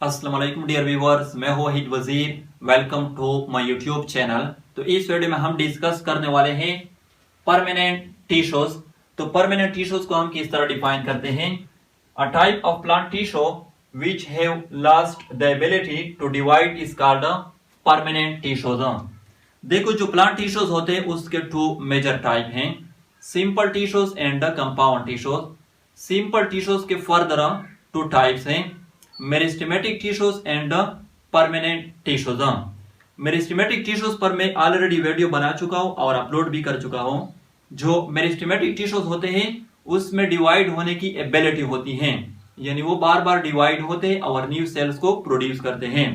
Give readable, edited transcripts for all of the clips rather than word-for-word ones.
अस्सलाम वालेकुम dear viewers, मैं हूं Waheed Wazir. Welcome to my YouTube channel. तो इस वीडियो में हम डिस्कस करने वाले हैं परमानेंट टिश्यूज। तो परमानेंट टिश्यूज को हम किस तरह डिफाइन करते हैं? A type of plant tissue which have lost the ability to divide is called permanent tissues. देखो, जो प्लांट टिश्यूज होते हैं उसके टू मेजर टाइप हैं, simple tissues and compound tissues. Simple tissues के फर्दर टू टाइप्स हैं, meristematic tissues and permanent tissues. Meristematic tissues पर मैं ऑलरेडी वीडियो बना चुका हूं और अपलोड भी कर चुका हूं। जो मेरिस्टेमेटिक टिश्यूज होते हैं उसमें डिवाइड होने की एबिलिटी होती है, यानी वो बार बार डिवाइड होते हैं और न्यू सेल्स को प्रोड्यूस करते हैं।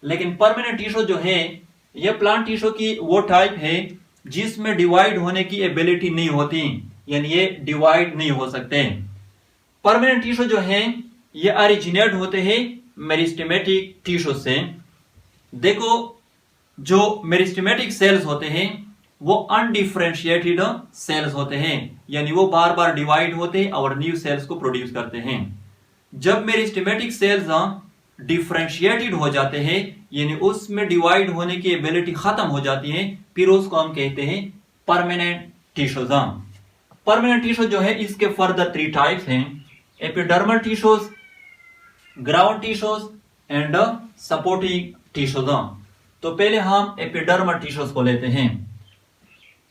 लेकिन परमानेंट टिश्यू जो है, यह प्लांट टिश्यू की वो टाइप है जिसमें डिवाइड होने की एबिलिटी नहीं होती, यानी ये डिवाइड नहीं हो सकते। परमानेंट टिश्यू जो है ये ओरिजिनेट होते हैं मेरिस्टेमेटिक टिश्यू से। देखो, जो मेरिस्टेमेटिक सेल्स होते हैं वो अनडिफरेंशिएटेड सेल्स होते हैं, यानी वो बार बार डिवाइड होते हैं और न्यू सेल्स को प्रोड्यूस करते हैं। जब मेरिस्टेमेटिक सेल्स डिफरेंशिएटेड हो जाते हैं, यानी उसमें डिवाइड होने की एबिलिटी खत्म हो जाती है, फिर उसको हम कहते हैं परमानेंट टिश्यूज। परमानेंट टिश्यू जो है इसके फर्दर थ्री टाइप्स हैं, epidermal tissues, ground tissues and supporting tissues. तो पहले हम एपिडर्मल टिश्यूज को लेते हैं।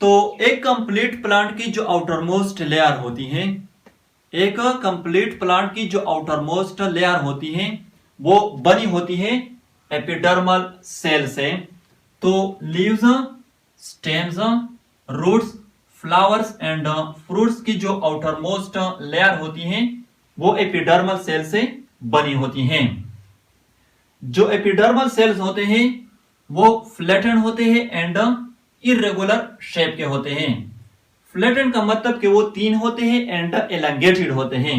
तो एक कंप्लीट प्लांट की जो आउटर मोस्ट लेयर होती है, एक कंप्लीट प्लांट की जो आउटर मोस्ट लेयर होती है वो बनी होती है एपिडर्मल सेल से। तो leaves, stems, roots, flowers and fruits की जो आउटर मोस्ट लेयर होती है वो एपिडर्मल सेल से बनी होती हैं। जो एपिडर्मल सेल्स होते हैं वो फ्लैटेंड होते हैं एंड इरेगुलर शेप के होते हैं। फ्लैटेंड का मतलब कि वो तीन होते हैं एंड एलंगेटेड होते हैं।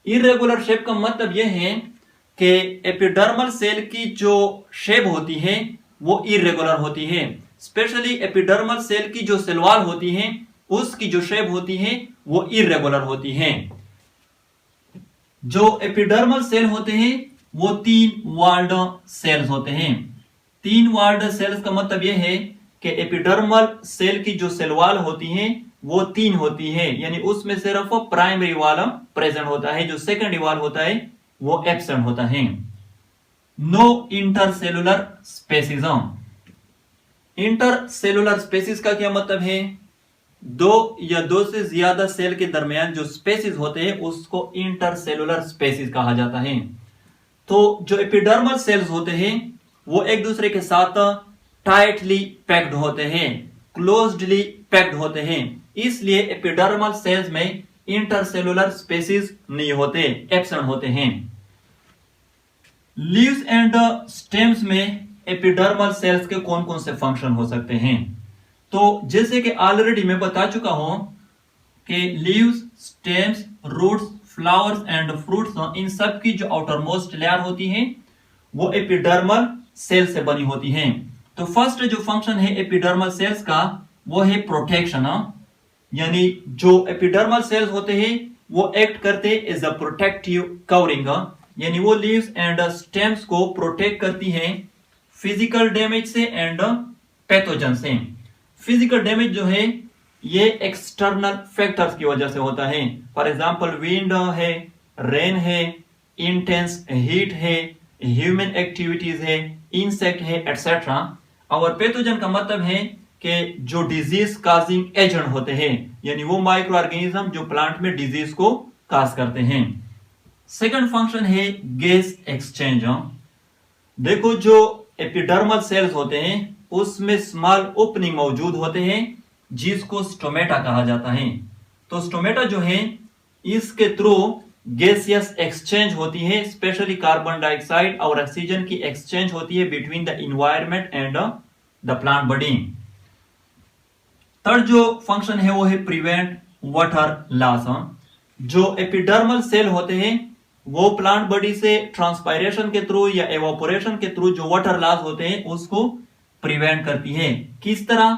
इरेगुलर शेप का मतलब यह है कि एपिडर्मल सेल की जो शेप होती है वो इरेगुलर होती है। स्पेशली एपिडर्मल सेल की जो सेल वॉल होती है उसकी जो शेप होती है वो इरेगुलर होती है। जो एपिडर्मल सेल होते हैं वो तीन वॉल्ड सेल्स होते हैं। तीन वॉल्ड सेल्स का मतलब यह है कि एपिडर्मल सेल की जो सेल वॉल होती है वो तीन होती है, यानी उसमें सिर्फ प्राइमरी वॉल प्रेजेंट होता है, जो सेकेंडरी वॉल होता है वो एब्सेंट होता है। No intercellular spaces. Intercellular spaces का क्या मतलब है? दो या दो से ज्यादा सेल के दरमियान जो स्पेसिस होते हैं उसको इंटरसेलुलर स्पेसिस कहा जाता है। तो जो एपिडर्मल सेल्स होते हैं वो एक दूसरे के साथ टाइटली पैक्ड होते हैं, क्लोज्डली पैक्ड होते हैं, इसलिए एपिडर्मल सेल्स में इंटरसेलुलर स्पेसिस नहीं होते, एब्सेंट होते हैं। लीव्स एंड स्टेम्स में एपिडर्मल सेल्स के कौन कौन से फंक्शन हो सकते हैं? तो जैसे कि ऑलरेडी मैं बता चुका हूं कि leaves, stems, roots, flowers and fruits, इन सब की जो आउटर मोस्ट लेयर होती है वो एपिडर्मल सेल से बनी होती हैं। तो फर्स्ट जो फंक्शन है एपिडर्मल सेल्स का वो है प्रोटेक्शन, यानी जो एपिडर्मल सेल्स होते हैं वो एक्ट करते हैं एज अ प्रोटेक्टिव कवरिंग, यानी वो लीव्स एंड स्टेम्स को प्रोटेक्ट करती हैं फिजिकल डैमेज से एंड पैथोजन से। फिजिकल डैमेज जो है ये एक्सटर्नल फैक्टर्स की वजह से होता है, फॉर एग्जांपल विंड है, रेन है, इंटेंस हीट है, ह्यूमन एक्टिविटीज है, इंसेक्ट है, एटसेट्रा। और पैथोजन का मतलब है कि जो डिजीज काजिंग एजेंट होते हैं, यानी वो माइक्रो ऑर्गेनिज्म जो प्लांट में डिजीज को काज करते हैं। सेकंड फंक्शन है गैस एक्सचेंज। देखो, जो एपिडर्मल सेल्स होते हैं उसमें स्मॉल ओपनिंग मौजूद होते हैं जिसको स्टोमेटा कहा जाता है। तो स्टोमेटा जो है इसके थ्रू गैसियस एक्सचेंज होती है, स्पेशली कार्बन डाइऑक्साइड और ऑक्सीजन की एक्सचेंज होती है between the environment and the plant body. Third जो फंक्शन है वो है प्रिवेंट वाटर लॉस। जो एपिडर्मल सेल होते हैं वो प्लांट बॉडी से ट्रांसपायरेशन के थ्रू या एवापोरेशन के थ्रू जो वाटर लॉस होते हैं उसको प्रिवेंट करती है। किस तरह?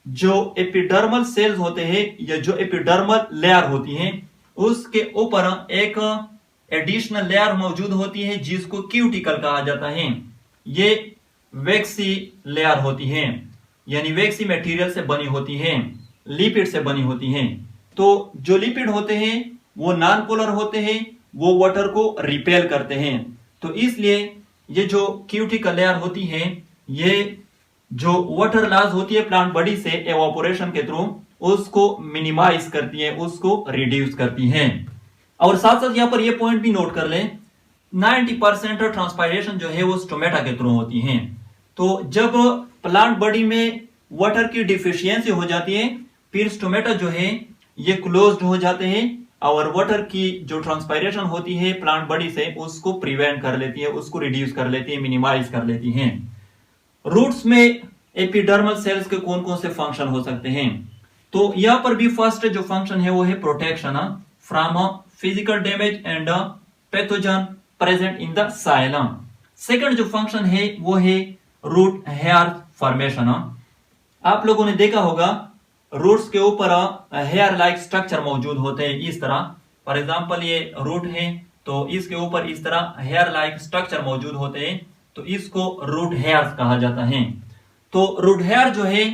जो एपिडर्मल सेल्स होते हैं या जो एपिडर्मल लेयर होती है उसके ऊपर एक एडिशनल लेयर मौजूद होती है जिसको क्यूटिकल कहा जाता है। ये वैक्सी लेयर होती है, यानी वैक्सी मटेरियल से बनी होती है, लिपिड से बनी होती है। तो जो लिपिड होते हैं वो नॉन पोलर होते हैं, वो वाटर को रिपेल करते हैं। तो इसलिए ये जो क्यूटिकल लेयर होती है ये जो वाटर लॉस होती है प्लांट बॉडी से एवापोरेशन के थ्रू उसको मिनिमाइज करती है, उसको रिड्यूस करती है। और साथ साथ यहाँ पर ये पॉइंट भी नोट कर लें, 90% ट्रांसपायरेशन जो है वो स्टोमेटा के थ्रू होती है। तो जब प्लांट बॉडी में वाटर की डिफिशियंसी हो जाती है फिर स्टोमेटा जो है ये क्लोज्ड हो जाते हैं और वाटर की जो ट्रांसपायरेशन होती है प्लांट बॉडी से उसको प्रिवेंट कर लेती है, उसको रिड्यूस कर लेती है, मिनिमाइज कर लेती है। रूट्स में एपिडर्मल सेल्स के कौन कौन से फंक्शन हो सकते हैं? तो यहां पर भी फर्स्ट जो फंक्शन है वो है protection from physical damage and pathogen present in the xylem. Second जो फंक्शन है वो है रूट हेयर फॉर्मेशन। आप लोगों ने देखा होगा रूट्स के ऊपर हेयर लाइक स्ट्रक्चर मौजूद होते हैं इस तरह। फॉर एग्जांपल ये रूट है तो इसके ऊपर इस तरह हेयर लाइक स्ट्रक्चर मौजूद होते हैं, तो इसको रूट हेयर्स कहा जाता है। तो रूट हेयर जो है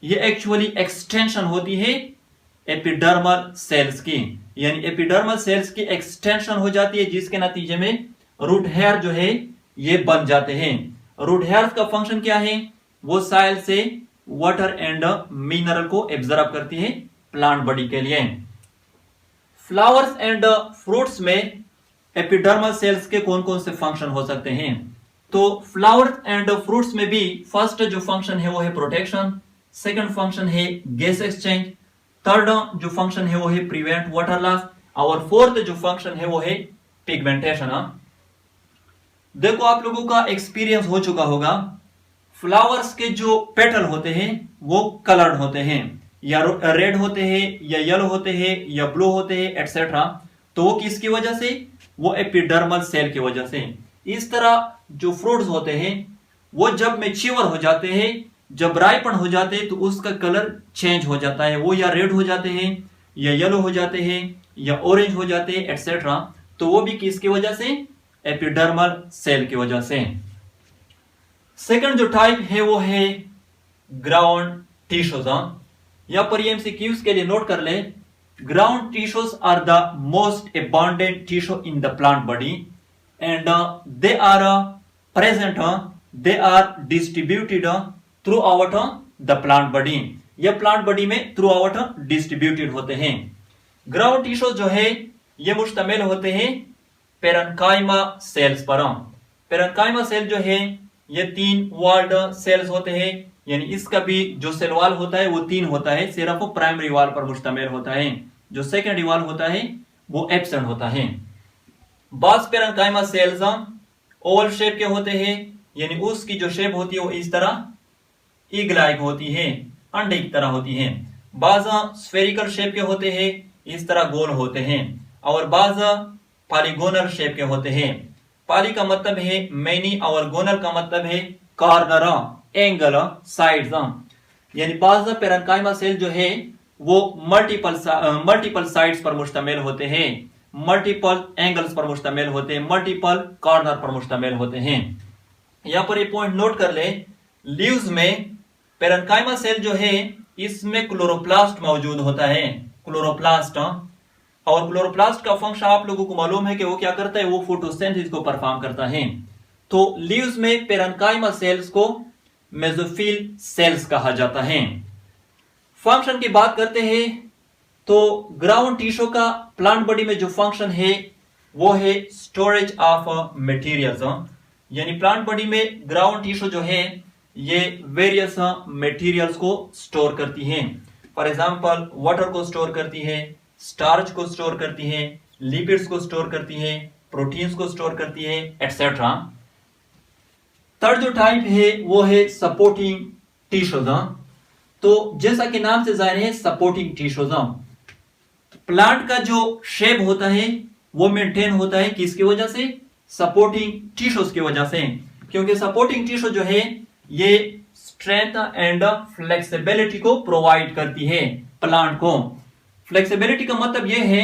ये एक्चुअली एक्सटेंशन होती है एपिडर्मल सेल्स की, यानी एपिडर्मल सेल्स की एक्सटेंशन हो जाती है जिसके नतीजे में रूट हेयर जो है ये बन जाते हैं। रूट हेयर्स का फंक्शन क्या है? वो साइल से वाटर एंड मिनरल को एब्जॉर्ब करती है प्लांट बॉडी के लिए। फ्लावर्स एंड फ्रूट्स में एपिडर्मल सेल्स के कौन कौन से फंक्शन हो सकते हैं? तो फ्लावर्स एंड फ्रूट्स में भी फर्स्ट जो फंक्शन है वो है प्रोटेक्शन, सेकंड फंक्शन है गैस एक्सचेंज, थर्ड जो फंक्शन है वो है प्रिवेंट वाटर लॉस और फोर्थ जो फंक्शन है वो है पिगमेंटेशन। देखो आप लोगों का एक्सपीरियंस हो चुका होगा, फ्लावर्स के जो पेटल होते हैं वो कलर्ड होते हैं, या रेड होते हैं या येलो होते हैं या ब्लू होते हैं एटसेट्रा। तो वो किसकी वजह से? वो एपिडर्मल सेल की वजह से। इस तरह जो फ्रूट्स होते हैं वो जब मैच्योर हो जाते हैं, जब राइपन हो जाते हैं तो उसका कलर चेंज हो जाता है, वो या रेड हो जाते हैं या येलो हो जाते हैं या ऑरेंज हो जाते हैं एटसेट्रा। तो वो भी किसकी वजह से? एपिडर्मल सेल की वजह से। सेकंड जो टाइप है वो है ग्राउंड टिश्यूज। यहां पर एमसीक्यूज के लिए नोट कर ले, ground tissues are the most abundant tissue in the plant body and they are present, they are distributed throughout the plant body। ये प्लांट बॉडी में throughout distributed होते हैं। ग्राउंड टिश्यू जो है ये मुश्तमिल होते हैं पेरेन्काइमा सेल्स पर। पेरेन्काइमा सेल जो है ये 3 वॉल्ड सेल्स होते हैं, यानी इसका भी जो सेल वॉल होता है वो 3 होता है, सिर्फ प्राइमरी वॉल पर मुश्तमिल होता है। जो सेकेंडरी वॉल होता है वो एब्सेंट होता है। बास पेरेन्काइमा सेल्स ओवल शेप के होते हैं, यानी उसकी जो शेप होती है वो इस तरह ईग लाइक होती है, अंडे की तरह होती है। बाज स्फेरिकल शेप के होते हैं, इस तरह गोल होते हैं, और बाज पॉलीगोनल शेप के होते हैं। पॉली का मतलब है मैनी और गोनल का मतलब है कॉर्नर, एंगल, साइड्स। यानी बाज पेरेन्काइमा सेल जो है वो मल्टीपल साइड्स पर मुश्तमिल होते हैं, मल्टीपल एंगल्स पर मुश्तमिल होते हैं, मल्टीपल कॉर्नर पर मुश्तमिल होते हैं। यहां पर ये पॉइंट नोट कर ले, लीव्स में पेरेन्काइमा सेल जो है इसमें क्लोरोप्लास्ट मौजूद होता है, क्लोरोप्लास्ट। और क्लोरोप्लास्ट का फंक्शन आप लोगों को मालूम है कि वो क्या करता है, वो फोटोसिंथेसिस को परफॉर्म करता है। तो लीव्स में पेरेन्काइमा सेल्स को मेसोफिल सेल्स कहा जाता है। फंक्शन की बात करते हैं तो ग्राउंड टिश्यू का प्लांट बॉडी में जो फंक्शन है वो है स्टोरेज ऑफ मटेरियल्स। यानी प्लांट बॉडी में ग्राउंड टिश्यू जो है ये वेरियस मटेरियल्स को स्टोर करती है। फॉर एग्जांपल वाटर को स्टोर करती है, स्टार्च को स्टोर करती है, लिपिड्स को स्टोर करती है, प्रोटीन्स को स्टोर करती है एटसेट्रा। थर्ड जो टाइप है वो है सपोर्टिंग टिश्यूज। तो जैसा कि नाम से जाहिर है सपोर्टिंग टिश्यूज, प्लांट का जो शेप होता है वो मेंटेन होता है किसकी वजह से? सपोर्टिंग टिश्यूज की वजह से। क्योंकि सपोर्टिंग टिश्यू जो है ये स्ट्रेंथ एंड फ्लेक्सिबिलिटी को प्रोवाइड करती है प्लांट को। फ्लेक्सिबिलिटी का मतलब ये है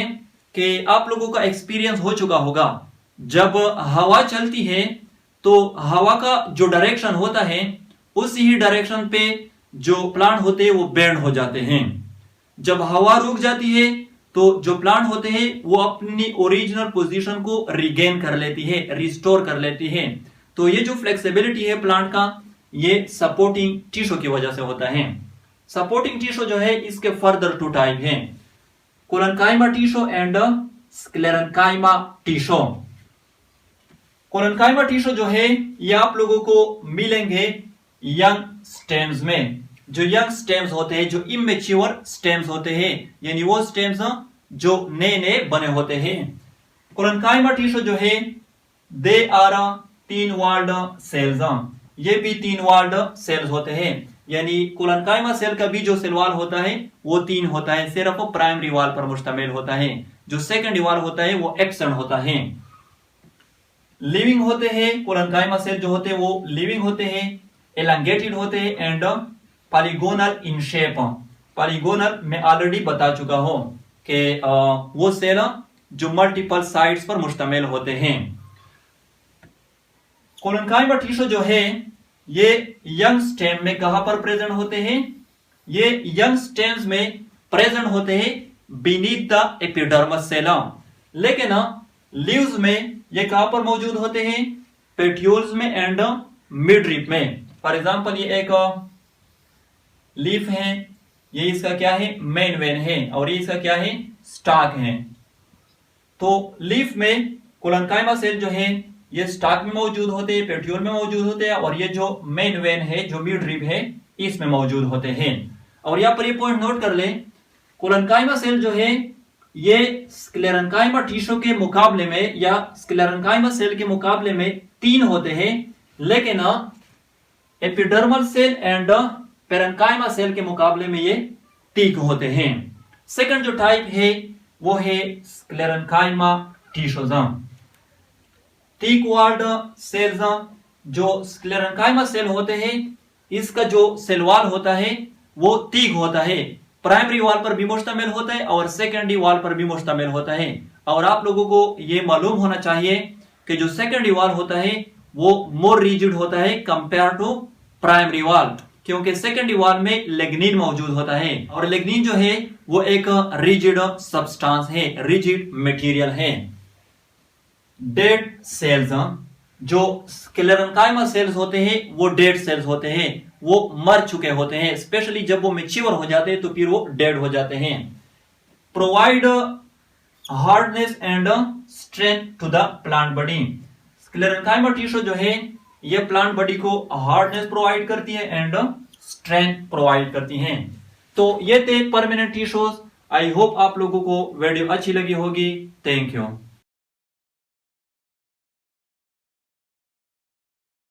कि आप लोगों का एक्सपीरियंस हो चुका होगा, जब हवा चलती है तो हवा का जो डायरेक्शन होता है उसी ही डायरेक्शन पे जो प्लांट होते हैं वो बेंड हो जाते हैं। जब हवा रुक जाती है तो जो प्लांट होते हैं वो अपनी ओरिजिनल पोजीशन को रिगेन कर लेती है, रिस्टोर कर लेती है। तो ये जो फ्लेक्सिबिलिटी है प्लांट का, ये सपोर्टिंग टिश्यू की वजह से होता है। सपोर्टिंग टिश्यू जो है इसके फर्दर टू टाइप है, collenchyma tissue and sclerenchyma tissue. Collenchyma tissue जो है ये आप लोगों को मिलेंगे यंग स्टेम्स में। जो यंग स्टेम्स होते हैं, जो इमेच्योर स्टेम्स होते हैं, यानी वो स्टेम्स जो नए नए बने होते हैं। कोलनकाइमा टिश्यू जो है दे आर 3 वॉल्ड सेल्स, ये भी 3 वॉल्ड सेल्स होते हैं। यानी कोलनकाइमा सेल का भी जो सेल वॉल होता है वो 3 होता है, सिर्फ प्राइमरी वॉल पर मुश्तमिल होता है। जो सेकेंडरी वॉल होता है वो एक्सटेंड होता है। लिविंग होते हैं कोलनकाइमा सेल जो होते हैं वो लिविंग होते हैं, एलांगेटेड होते हैं and polygonal in shape. Polygonal मैं ऑलरेडी बता चुका हूं कि वो सेल जो मल्टीपल साइड्स पर मुश्तमिल होते हैं। कोलनकाइमा टिश्यू जो है ये यंग स्टेम में कहां पर प्रेजेंट होते हैं? ये यंग स्टेम्स में प्रेजेंट होते हैं बीनीथ द एपिडर्मस सेल। लेकिन लीव्स में ये कहां पर मौजूद होते हैं? पेट्यूल्स में एंड मिडरिप में। फॉर एग्जांपल ये एक लीफ है, ये इसका क्या है? मेन वेन है, और ये इसका क्या है? स्टॉक है। तो लीफ में कोलनकाइमा सेल जो है ये स्टॉक में मौजूद होते हैं, पेट्यूल में मौजूद होते हैं, और ये जो मेन वेन है, जो मिडरिप है, इसमें मौजूद होते हैं। और यहां पर ये पॉइंट नोट कर लें, कोलनकाइमा सेल जो है ये स्क्लेरेंकाइमा टिश्यू के मुकाबले में या स्क्लेरेंकाइमा सेल के मुकाबले में 3 होते हैं, लेकिन epidermal cell and parenchyma cell के मुकाबले में ये 3 होते हैं। सेकंड जो टाइप है वो है स्क्लेरेंकाइमा टिश्यूज। 3 वॉल्ड सेल्स जो स्क्लेरेंकाइमा सेल होते हैं, इसका जो सेल वॉल होता है वो 3 होता है। प्राइमरी वॉल पर भी मुश्तमिल होता है और सेकेंडरी वॉल पर भी मुश्तमिल होता है। और आप लोगों को ये मालूम होना चाहिए कि जो सेकेंडरी वॉल होता है वो मोर रिजिड होता है कंपेयर टू प्राइमरी वॉल, क्योंकि सेकेंडरी वॉल में लिग्निन मौजूद होता है, और लिग्निन जो है वो एक रिजिड सब्सटेंस है, रिजिड मटेरियल है। डेड सेल्स, जो स्क्लेरेंकाइमा सेल्स होते हैं वो डेड सेल्स होते हैं, वो मर चुके होते हैं। स्पेशली जब वो मैच्योर हो जाते हैं तो फिर वो डेड हो जाते हैं। Provide hardness and strength to the plant body. Sclerenchyma tissue जो है ये प्लांट बॉडी को हार्डनेस प्रोवाइड करती है एंड स्ट्रेंथ प्रोवाइड करती हैं। तो ये थे परमानेंट टिश्यूज। आई होप आप लोगों को वीडियो अच्छी लगी होगी। Thank you.